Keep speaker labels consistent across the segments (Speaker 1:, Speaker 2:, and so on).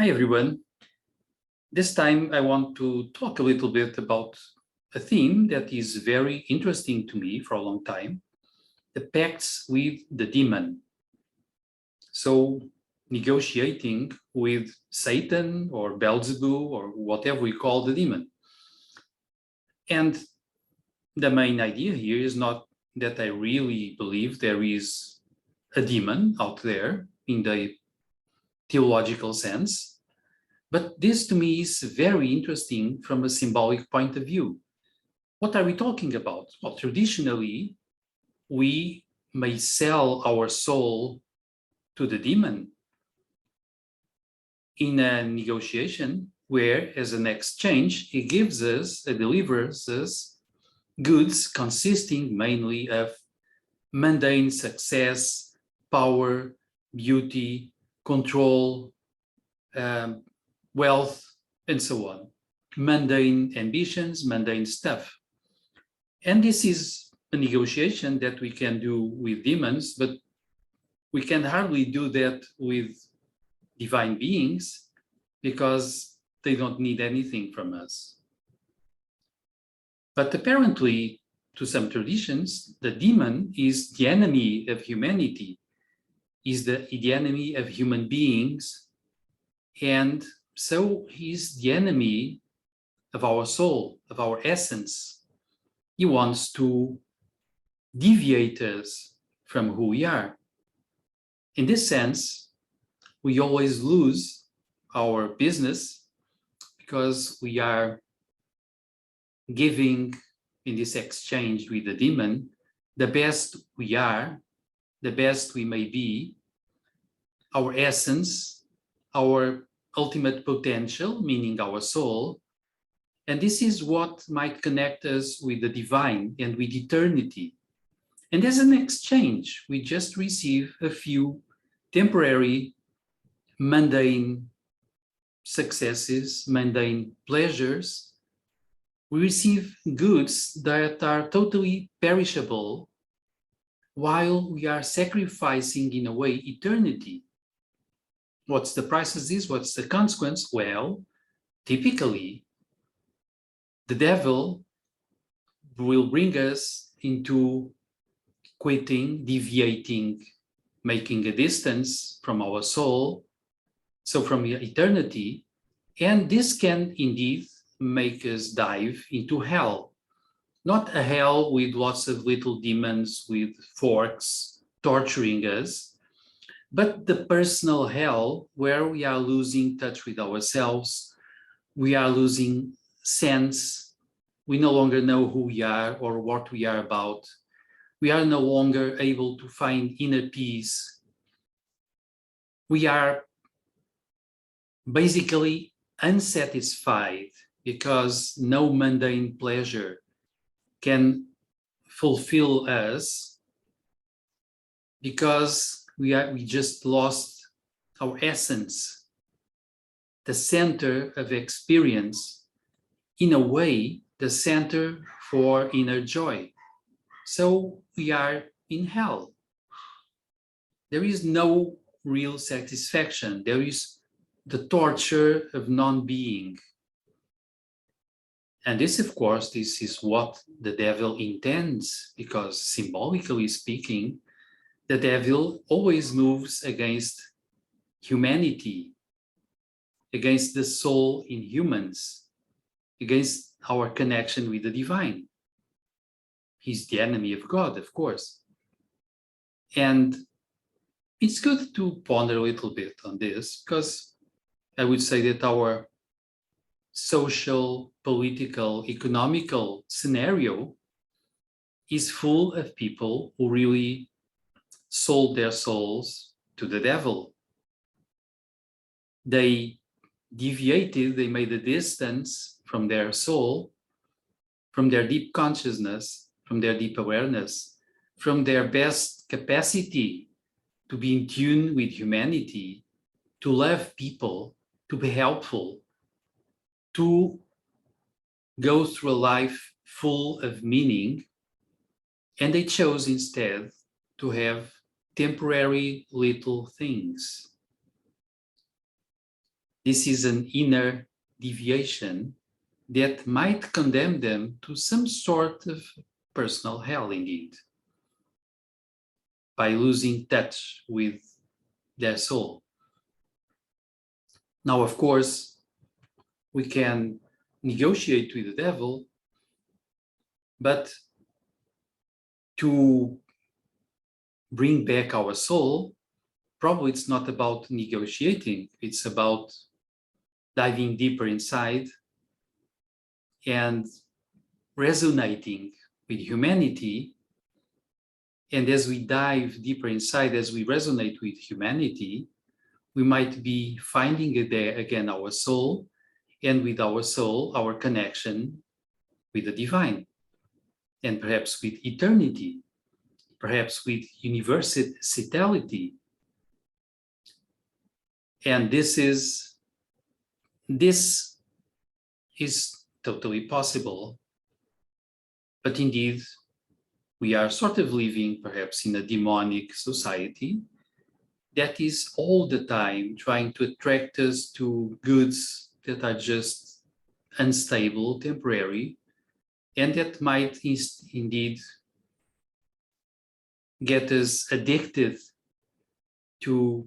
Speaker 1: Hi, everyone. This time I want to talk a little bit about a theme that is very interesting to me for a long time, the pacts with the demon. So negotiating with Satan or Beelzebub or whatever we call the demon. And the main idea here is not that I really believe there is a demon out there in the theological sense, but this to me is very interesting from a symbolic point of view. What are we talking about? Well, traditionally, we may sell our soul to the demon in a negotiation where, as an exchange, he delivers us goods consisting mainly of mundane success, power, beauty, control, wealth, and so on. Mundane ambitions, mundane stuff. And this is a negotiation that we can do with demons, but we can hardly do that with divine beings because they don't need anything from us. But apparently, to some traditions, the demon is the enemy of humanity, is the enemy of human beings, and so he's the enemy of our soul, of our essence. He wants to deviate us from who we are. In this sense, we always lose our business because we are giving in this exchange with the demon the best we are, the best we may be, our essence, our ultimate potential, meaning our soul. And this is what might connect us with the divine and with eternity. And as an exchange, we just receive a few temporary, mundane successes, mundane pleasures. We receive goods that are totally perishable while we are sacrificing, in a way, eternity. What's the price of this? What's the consequence? Well, typically, the devil will bring us into quitting, deviating, making a distance from our soul, so from eternity, and this can indeed make us dive into hell. Not a hell with lots of little demons with forks torturing us, but the personal hell where we are losing touch with ourselves, we are losing sense, we no longer know who we are or what we are about. We are no longer able to find inner peace. We are basically unsatisfied because no mundane pleasure can fulfill us because we just lost our essence, the center of experience, in a way, the center for inner joy. So we are in hell. There is no real satisfaction. There is the torture of non-being. And this, of course, this is what the devil intends, because symbolically speaking, the devil always moves against humanity, against the soul in humans, against our connection with the divine. He's the enemy of God, of course. And it's good to ponder a little bit on this, because I would say that our social, political, economical scenario is full of people who really sold their souls to the devil. They deviated, they made a distance from their soul, from their deep consciousness, from their deep awareness, from their best capacity to be in tune with humanity, to love people, to be helpful, to go through a life full of meaning, and they chose instead to have temporary little things. This is an inner deviation that might condemn them to some sort of personal hell indeed, by losing touch with their soul. Now, of course, we can negotiate with the devil, but to bring back our soul, probably it's not about negotiating, it's about diving deeper inside and resonating with humanity. And as we dive deeper inside, as we resonate with humanity, we might be finding again our soul, and with our soul, our connection with the divine, and perhaps with eternity, perhaps with universality. And this is totally possible. But indeed, we are sort of living perhaps in a demonic society that is all the time trying to attract us to goods that are just unstable, temporary, and that might indeed get us addicted to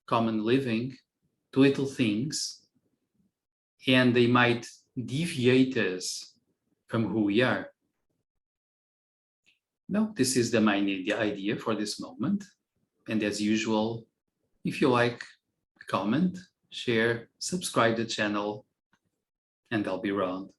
Speaker 1: common living, to little things, and they might deviate us from who we are. No, this is the main idea for this moment. And as usual, if you like, comment, share, subscribe the channel, and I'll be around.